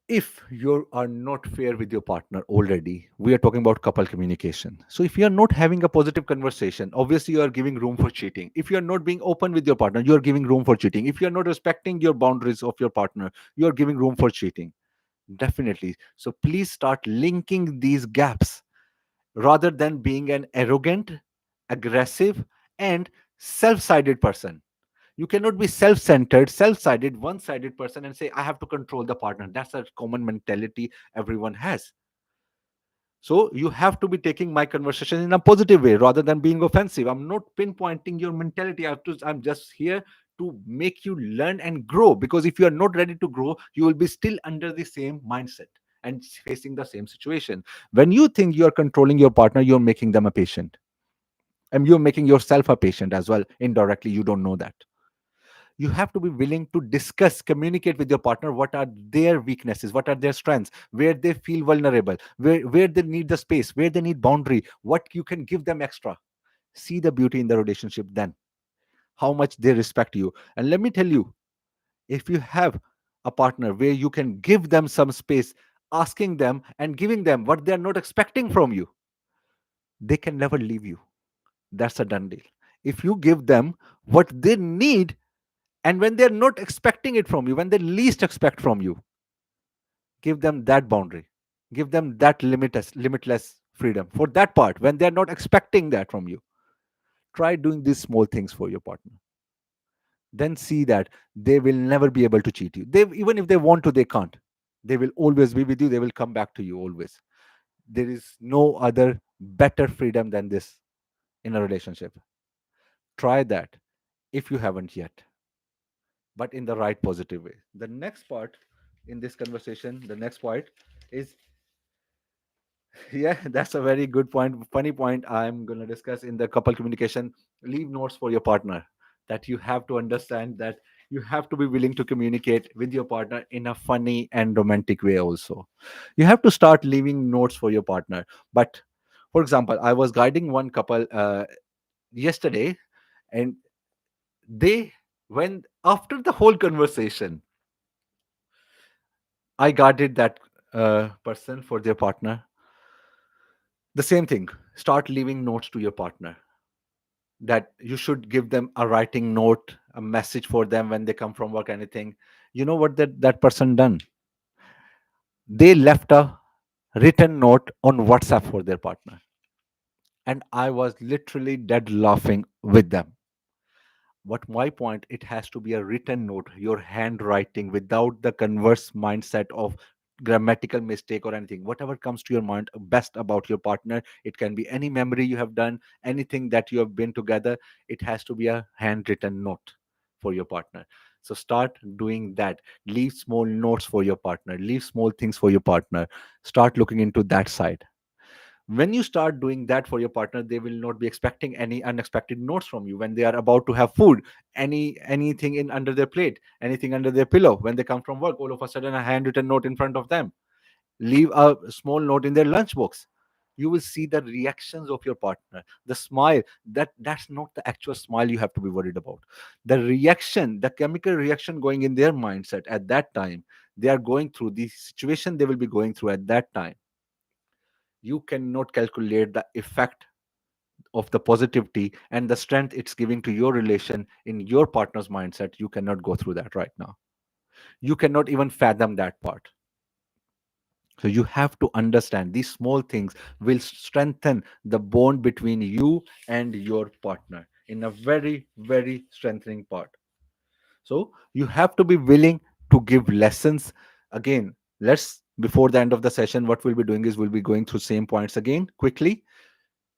if you are not fair with your partner already, we are talking about couple communication. So if you are not having a positive conversation, obviously you are giving room for cheating. If you are not being open with your partner, you are giving room for cheating. If you are not respecting your boundaries of your partner, you are giving room for cheating. Definitely. So please start linking these gaps rather than being an arrogant, aggressive, and self-sided person. You cannot be self-centered, self-sided, one-sided person and say I have to control the partner. That's a common mentality everyone has. So you have to be taking my conversation in a positive way rather than being offensive. I'm not pinpointing your mentality. I'm just here to make you learn and grow, because if you are not ready to grow, you will be still under the same mindset and facing the same situation. When you think you are controlling your partner, you're making them a patient, and you're making yourself a patient as well. Indirectly, you don't know that. You have to be willing to discuss, communicate with your partner what are their weaknesses, what are their strengths, where they feel vulnerable, where they need the space, where they need boundary, what you can give them extra. See the beauty in the relationship then, how much they respect you. And let me tell you, if you have a partner where you can give them some space, asking them and giving them what they are not expecting from you, they can never leave you. That's a done deal. If you give them what they need, and when they're not expecting it from you, when they least expect from you, give them that boundary, give them that limitless freedom for that part when they're not expecting that from you. Try doing these small things for your partner, then see that they will never be able to cheat you. They, even if they want to, they can't. They will always be with you, they will come back to you always. There is no other better freedom than this in a relationship. Try that if you haven't yet, but in the right positive way. The next part in this conversation, the next part is, yeah, that's a very good point, funny point I'm going to discuss in the couple communication. Leave notes for your partner, that you have to understand that you have to be willing to communicate with your partner in a funny and romantic way also. You have to start leaving notes for your partner. But for example, I was guiding one couple yesterday, and they, when after the whole conversation, I guarded that person for their partner. The same thing, start leaving notes to your partner, that you should give them a writing note, a message for them when they come from work, anything. You know what that person done? They left a written note on WhatsApp for their partner, and I was literally dead laughing with them. But my point, it has to be a written note, your handwriting, without the converse mindset of grammatical mistake or anything. Whatever comes to your mind best about your partner, it can be any memory you have done, anything that you have been together. It has to be a handwritten note for your partner. So start doing that. Leave small notes for your partner, leave small things for your partner. Start looking into that side. When you start doing that for your partner, they will not be expecting any unexpected notes from you when they are about to have food, anything in under their plate, anything under their pillow. When they come from work, all of a sudden a handwritten note in front of them, leave a small note in their lunchbox. You will see the reactions of your partner, the smile. That's not the actual smile you have to be worried about. The reaction, the chemical reaction going in their mindset at that time, they are going through the situation they will be going through at that time. You cannot calculate the effect of the positivity and the strength it's giving to your relation in your partner's mindset. You cannot go through that right now. You cannot even fathom that part. So you have to understand these small things will strengthen the bond between you and your partner in a very, very strengthening part. So you have to be willing to give lessons. Again, let's, before the end of the session, what we'll be doing is we'll be going through same points again quickly.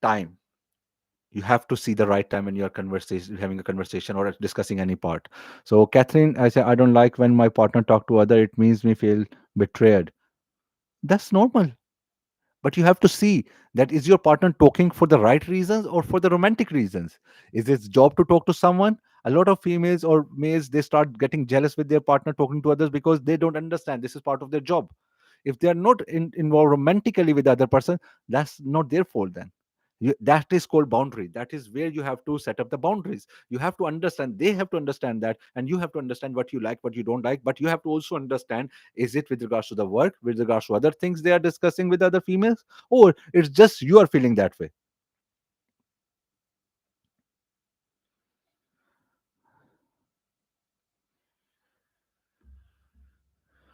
Time. You have to see the right time when you're conversation having a conversation or discussing any part. So Catherine, I say I don't like when my partner talk to other, it means me feel betrayed. That's normal. But you have to see that is your partner talking for the right reasons or for the romantic reasons. Is its job to talk to someone? A lot of females or males, they start getting jealous with their partner talking to others because they don't understand this is part of their job. If they are not involved romantically with the other person, that's not their fault then. That is called boundary. That is where you have to set up the boundaries. You have to understand, they have to understand that, and you have to understand what you like, what you don't like. But you have to also understand, is it with regards to the work, with regards to other things they are discussing with other females, or it's just you are feeling that way.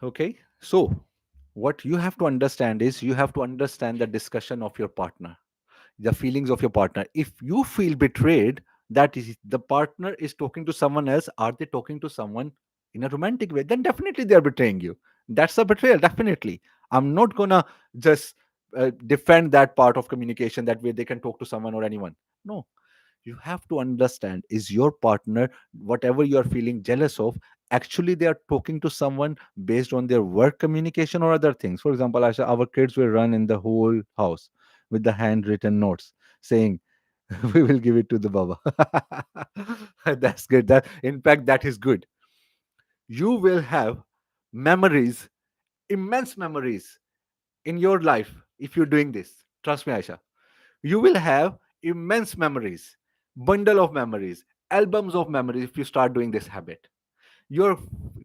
Okay, so what you have to understand is you have to understand the discussion of your partner, the feelings of your partner. If you feel betrayed, that is the partner is talking to someone else, are they talking to someone in a romantic way, then definitely they are betraying you. That's a betrayal, definitely. I'm not gonna just defend that part of communication that way they can talk to someone or anyone. No, you have to understand, is your partner, whatever you are feeling jealous of, actually they are talking to someone based on their work communication or other things. For example, Asha, our kids will run in the whole house with the handwritten notes saying we will give it to the baba. That's good. That, in fact, that is good. You will have memories, immense memories in your life if you're doing this. Trust me, Aisha. You will have immense memories, bundle of memories, albums of memories if you start doing this habit. Your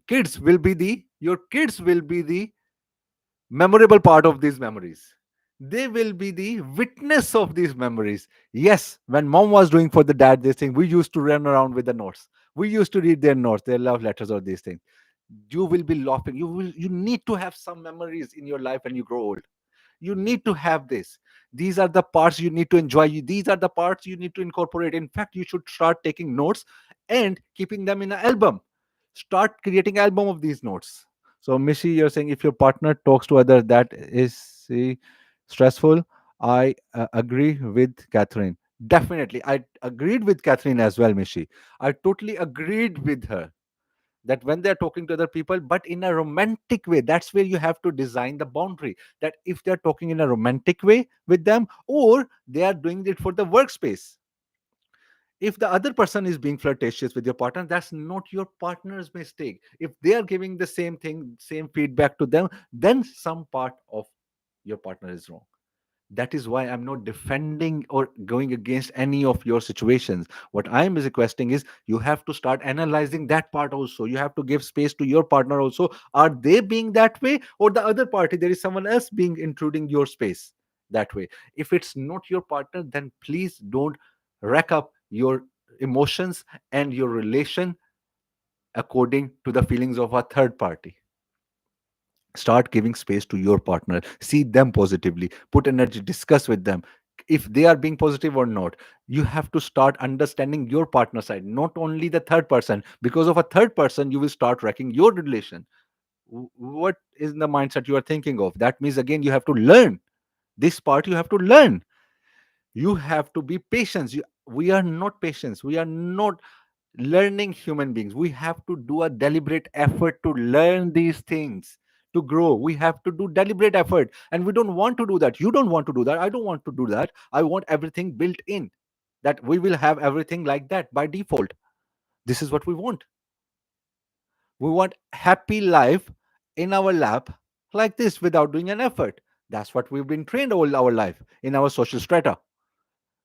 kids will be the memorable part of these memories. They will be the witness of these memories. Yes, when mom was doing for the dad this thing, we used to run around with the notes. We used to read their notes, their love letters, or these things. You will be laughing. You need to have some memories in your life when you grow old. You need to have this. These are the parts you need to enjoy. These are the parts you need to incorporate. In fact, you should start taking notes and keeping them in an album. Start creating album of these notes. So Mishi, you're saying if your partner talks to others, that is stressful. I agree with Catherine. Definitely, I agreed with Catherine as well, Mishi. I totally agreed with her that when they're talking to other people, but in a romantic way, that's where you have to design the boundary. That if they're talking in a romantic way with them, or they are doing it for the workspace. If the other person is being flirtatious with your partner, that's not your partner's mistake. If they are giving the same thing, same feedback to them, then some part of your partner is wrong. That is why I'm not defending or going against any of your situations. What I'm requesting is you have to start analyzing that part also. You have to give space to your partner also. Are they being that way, or the other party, there is someone else being intruding your space that way? If it's not your partner, then please don't rack up your emotions and your relation according to the feelings of a third party. Start giving space to your partner, see them positively, put energy, discuss with them if they are being positive or not. You have to start understanding your partner side, not only the third person. Because of a third person, you will start wrecking your relation. What is the mindset you are thinking of? That means again you have to learn this part. You have to learn. You have to be patient. We are not patients. We are not learning human beings. We have to do a deliberate effort to learn these things, to grow. We have to do deliberate effort. And we don't want to do that. You don't want to do that. I don't want to do that. I want everything built in, that we will have everything like that by default. This is what we want. We want happy life in our lap like this without doing an effort. That's what we've been trained all our life in our social strata,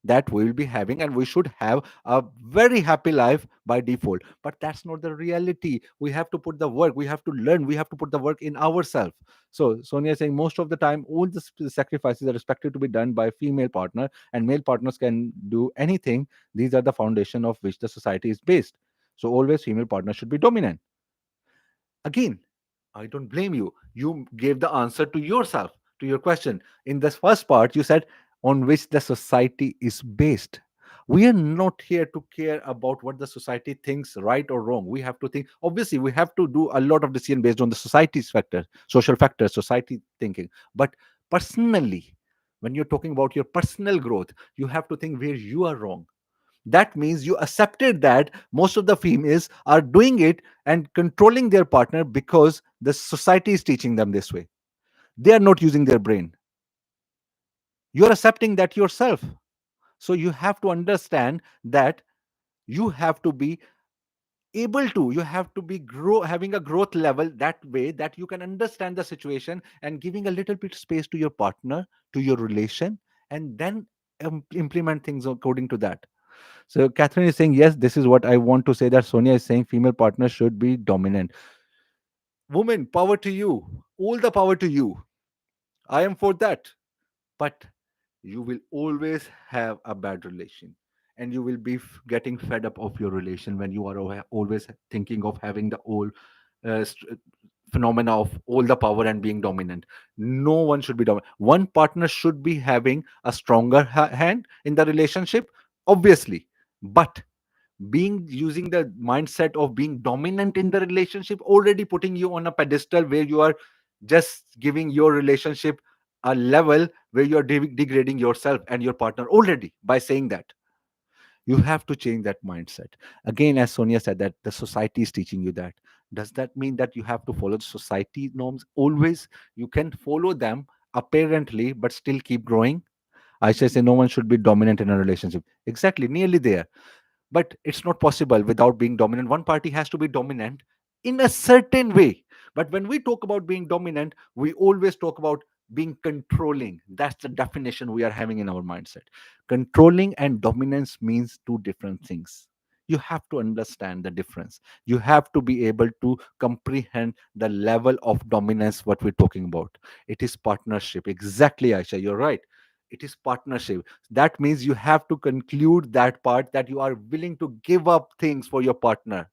that we will be having, and we should have a very happy life by default. But that's not the reality. We have to put the work, we have to learn, we have to put the work in ourselves. So Sonia is saying most of the time all the sacrifices are expected to be done by female partner, and male partners can do anything. These are the foundation of which the society is based. So always female partner should be dominant. Again, I don't blame you. You gave the answer to yourself, to your question. In this first part, you said on which the society is based. We are not here to care about what the society thinks right or wrong. We have to think, obviously, we have to do a lot of decision based on the society's factor, social factors, society thinking. But personally, when you're talking about your personal growth, you have to think where you are wrong. That means you accepted that most of the females are doing it and controlling their partner because the society is teaching them this way. They are not using their brain. You're accepting that yourself. So you have to understand that you have to be able to, you have to be grow having a growth level that way that you can understand the situation and giving a little bit space to your partner, to your relation, and then implement things according to that. So Catherine is saying, yes, this is what I want to say, that Sonia is saying female partners should be dominant. Woman, power to you. All the power to you. I am for that. But you will always have a bad relation. And you will be getting fed up of your relation when you are always thinking of having the whole phenomena of all the power and being dominant. No one should be dominant. One partner should be having a stronger hand in the relationship, obviously. But being using the mindset of being dominant in the relationship already putting you on a pedestal where you are just giving your relationship a level where you are degrading yourself and your partner already by saying that. You have to change that mindset. Again, as Sonia said, that the society is teaching you that. Does that mean that you have to follow the society norms always? You can follow them apparently but still keep growing. I should say no one should be dominant in a relationship. Exactly, nearly there. But it's not possible without being dominant. One party has to be dominant in a certain way. But when we talk about being dominant, we always talk about being controlling. That's the definition we are having in our mindset. Controlling and dominance means two different things. You have to understand the difference. You have to be able to comprehend the level of dominance what we're talking about. It is partnership. Exactly, Aisha, you're right. It is partnership. That means you have to conclude that part, that you are willing to give up things for your partner.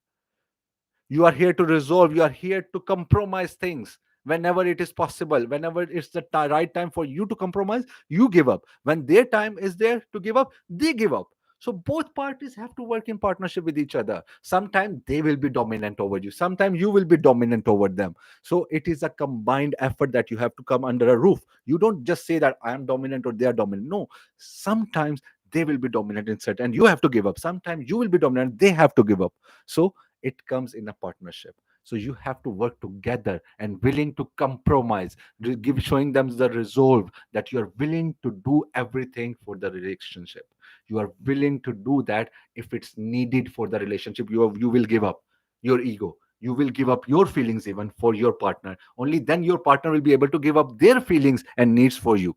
You are here to resolve, you are here to compromise things whenever it is possible. Whenever it's the right time for you to compromise, you give up. When their time is there to give up, they give up. So both parties have to work in partnership with each other. Sometimes they will be dominant over you, sometimes you will be dominant over them. So it is a combined effort that you have to come under a roof. You don't just say that I am dominant or they are dominant. No, sometimes they will be dominant in certain and you have to give up. Sometimes you will be dominant, they have to give up. So it comes in a partnership. So you have to work together and willing to compromise, showing them the resolve that you are willing to do everything for the relationship. You are willing to do that. If it's needed for the relationship, you will give up your ego, you will give up your feelings even for your partner. Only then your partner will be able to give up their feelings and needs for you.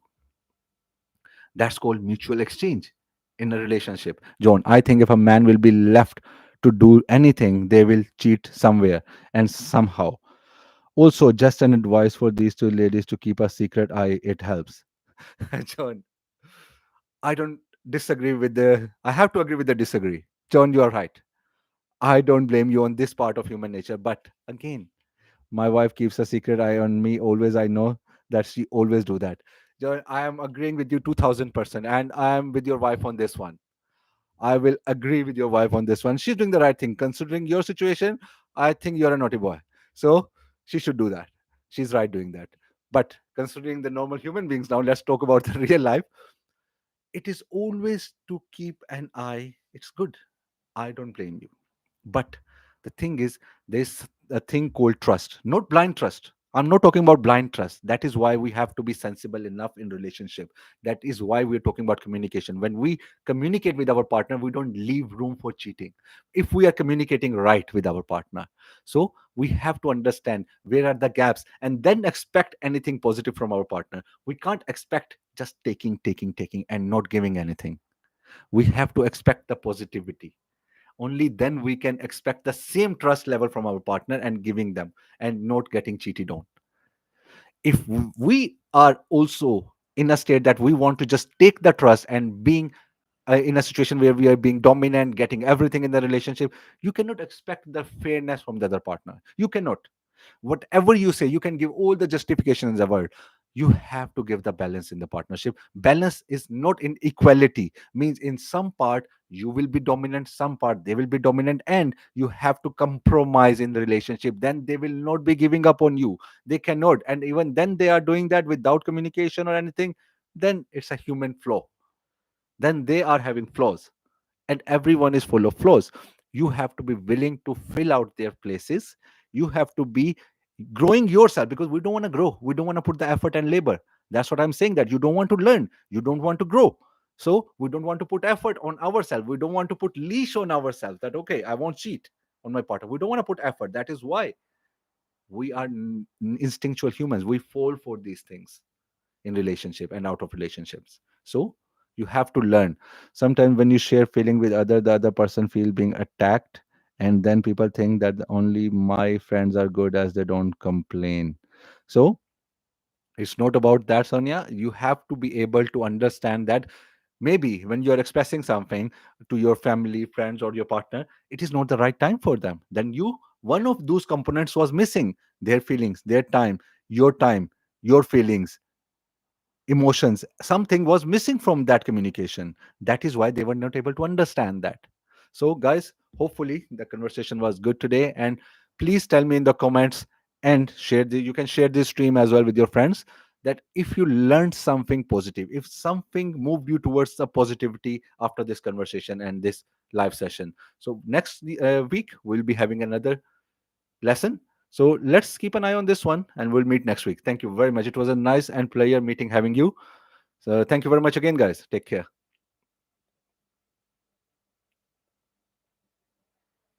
That's called mutual exchange in a relationship. John, I think if a man will be left to do anything, they will cheat somewhere and somehow. Also, just an advice for these two ladies to keep a secret eye, it helps. John, I don't disagree with the, I have to agree with the disagree. John, you are right. I don't blame you on this part of human nature. But again, my wife keeps a secret eye on me always. I know that she always do that. John, I am agreeing with you 2000%, and I am with your wife on this one. I will agree with your wife on this one. She's doing the right thing. Considering your situation, I think you're a naughty boy. So she should do that. She's right doing that. But considering the normal human beings now, let's talk about the real life. It is always to keep an eye. It's good. I don't blame you. But the thing is, there's a thing called trust, not blind trust. I'm not talking about blind trust. That is why we have to be sensible enough in relationship. That is why we're talking about communication. When we communicate with our partner, we don't leave room for cheating. If we are communicating right with our partner, so we have to understand where are the gaps and then expect anything positive from our partner. We can't expect just taking and not giving anything. We have to expect the positivity. Only then we can expect the same trust level from our partner and giving them and not getting cheated on. If we are also in a state that we want to just take the trust and being in a situation where we are being dominant, getting everything in the relationship, you cannot expect the fairness from the other partner. You cannot. Whatever you say, you can give all the justification in the world. You have to give the balance in the partnership. Balance is not in equality, means in some part you will be dominant, some part they will be dominant, and you have to compromise in the relationship. Then they will not be giving up on you. They cannot. And even then they are doing that without communication or anything, then it's a human flaw. Then they are having flaws, and everyone is full of flaws. You have to be willing to fill out their places. You have to be growing yourself, because we don't want to grow, we don't want to put the effort and labor. That's what I'm saying, that you don't want to learn, you don't want to grow. So we don't want to put effort on ourselves, we don't want to put leash on ourselves, that okay, I won't cheat on my partner. We don't want to put effort. That is why we are instinctual humans, we fall for these things in relationship and out of relationships. So you have to learn. Sometimes when you share feeling with other, the other person feel being attacked, and then people think that only my friends are good as they don't complain. So it's not about that, Sonia. You have to be able to understand that maybe when you're expressing something to your family, friends, or your partner, it is not the right time for them. Then you, one of those components was missing: their feelings, their time, your feelings, emotions. Something was missing from that communication. That is why they were not able to understand that. So guys, hopefully the conversation was good today, and please tell me in the comments, and share the, you can share this stream as well with your friends, that if you learned something positive, if something moved you towards the positivity after this conversation and this live session. So next week we'll be having another lesson. So let's keep an eye on this one, and we'll meet next week. Thank you very much. It was a nice and player meeting having you. So thank you very much again, guys. Take care.